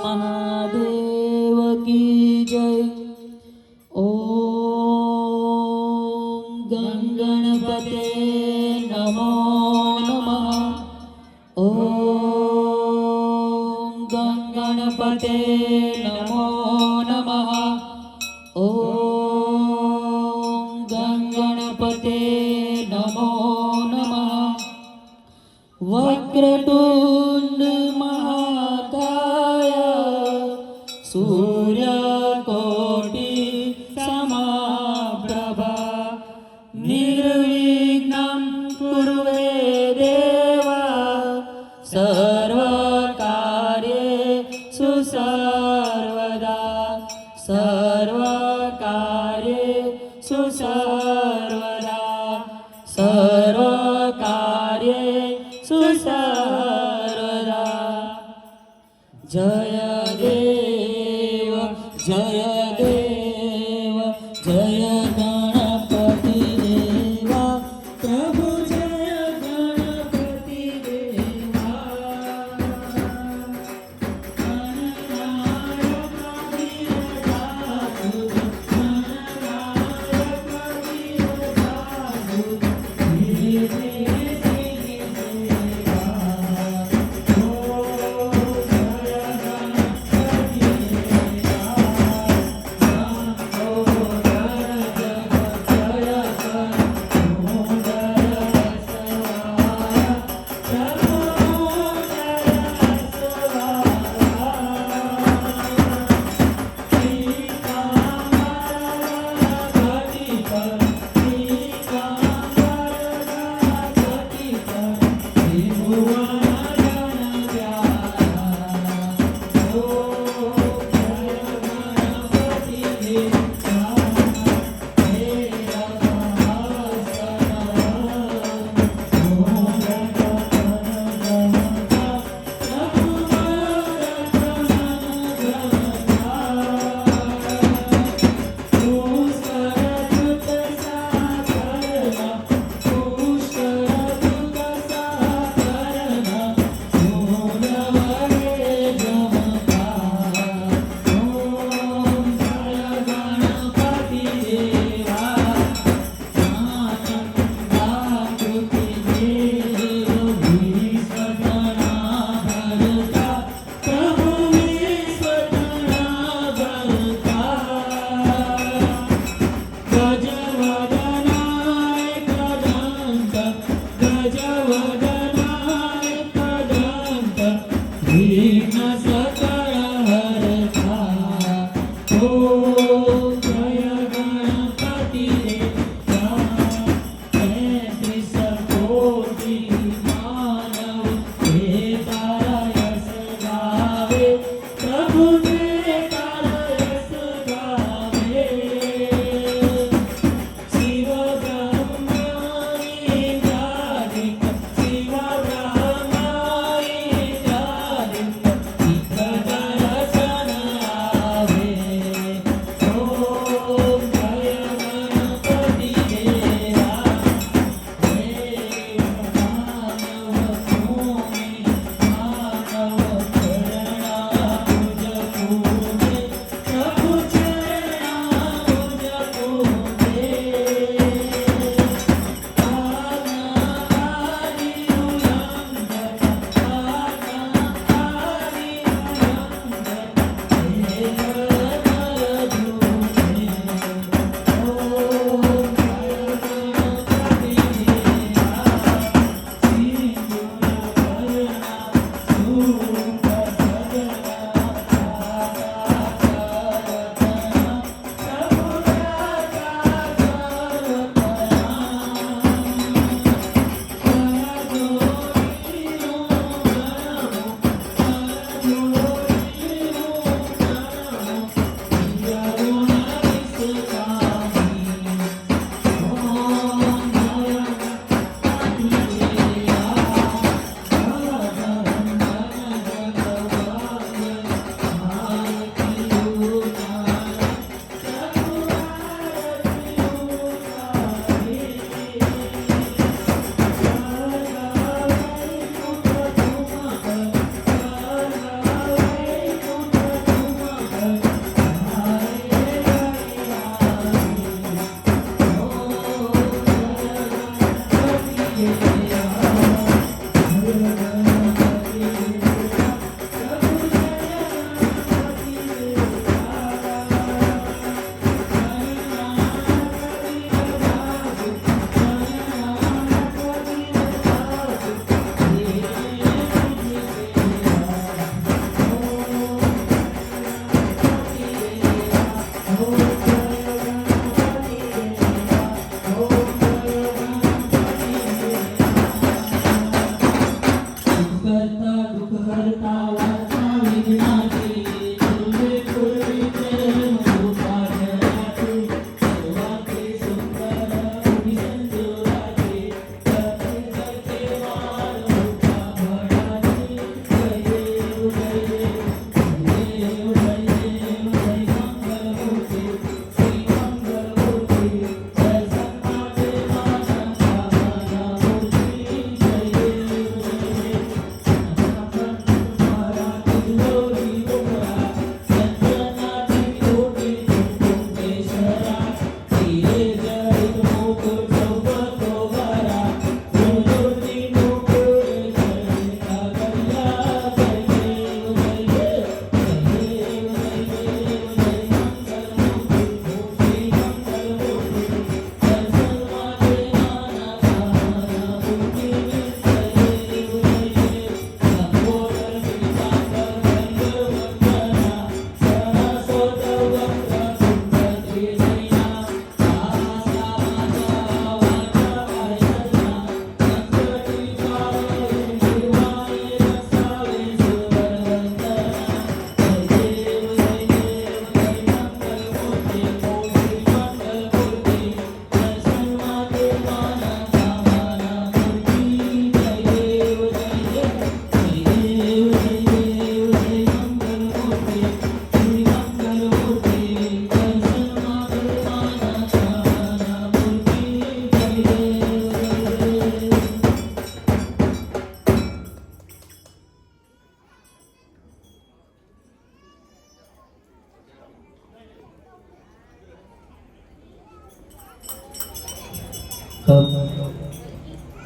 महादेव की जय। ओम गणपते नमो नमः। ओम गणपते नमो नमः। ओम गणपते नमो नमः। वक्रतुंड महाकाय सूर्यकोटि समप्रभा निर्विघ्नं कुरु मे देव सर्वकार्येषु सर्वदा सर्वकार्येषु सर्वदा सर्वकार्येषु सर्वदा। जय देव जय देव जय गणपति देवा प्रभु जय गणपति देवा। गणनायक वीरजासु गणनायक वीरजासु धीरे धीरे देवा। ओ जय गणपति देवा।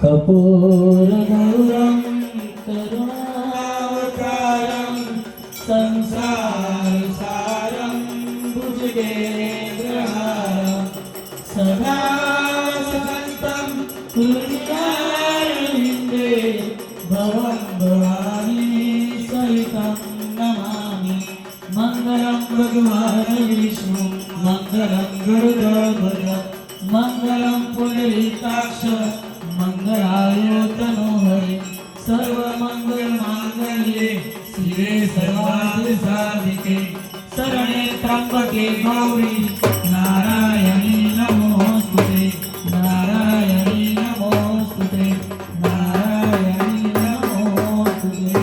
कर्पूरगौरं करुणावतारं संसारसारं भुजगेन्द्रहारं सदा वसन्तं हृदयारविन्दे भवं भवानी सहितं नमामि। मङ्गलं भगवान् विष्णु मङ्गलं गरुडध्वज मङ्गलं पुण्डरीकाक्ष मङ्गलाय तनोहरे सर्वमङ्गलमाङ्गल्ये शिवे सर्वार्थसाधिके शरणे त्र्यम्बके गौरी नारायणी नमोस्तुते नारायणी नमोस्तुते नारायणी नमोस्तुते।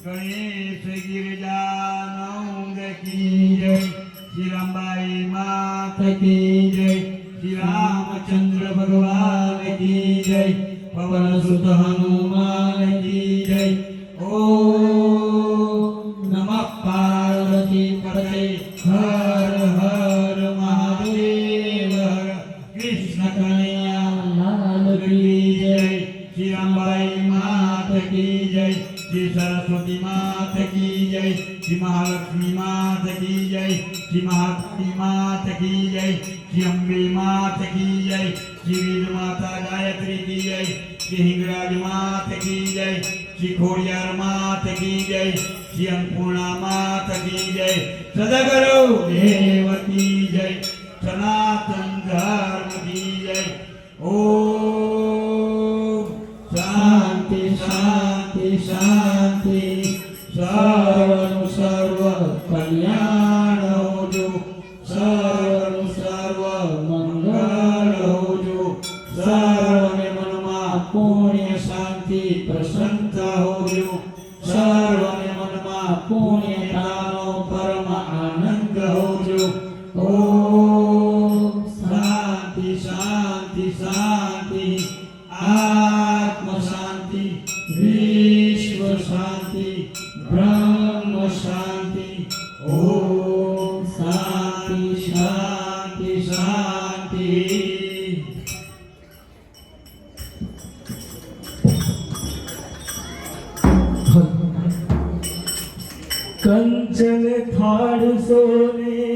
गणेश गिरिजानंद की जय, श्री रामबाई मात की जय, श्री रामचंद्र भगवान की जय, पवन सुत हनुमान की जय। ओम नमः पार्वती पते हर हर महादेव हर कृष्ण कन्हैया लाल की जय, श्री रामबाई मात की जय, श्री सरस्वती मात की जय, श्री महालक्ष्मी मात की जय, श्री महाकाली मात की जय, श्री अम्बे मात की जय, श्री वीर माता गायत्री की जय, श्री हिंगराज मात की जय, श्री खोड़ियार मात की जय, श्री अन्नपूर्णा मात की जय, सदगुरु देव की जय, सनातन धर्म की जय। ओम शांति शांति शांति सर्व सर्व कल्याण हो जो, सर्व सर्व मंगल हो जो, सर्व में मनमा पुण्य शांति प्रसन्नता हो जो, सर्व में मनमा पुण्य दानो परम आनंद हो जो। ओम शांति शांति शांति आत्म शांति विश्व शांति ब्रह्म शांति। ओम शांति शांति शांति। कंचन थाड़ सोने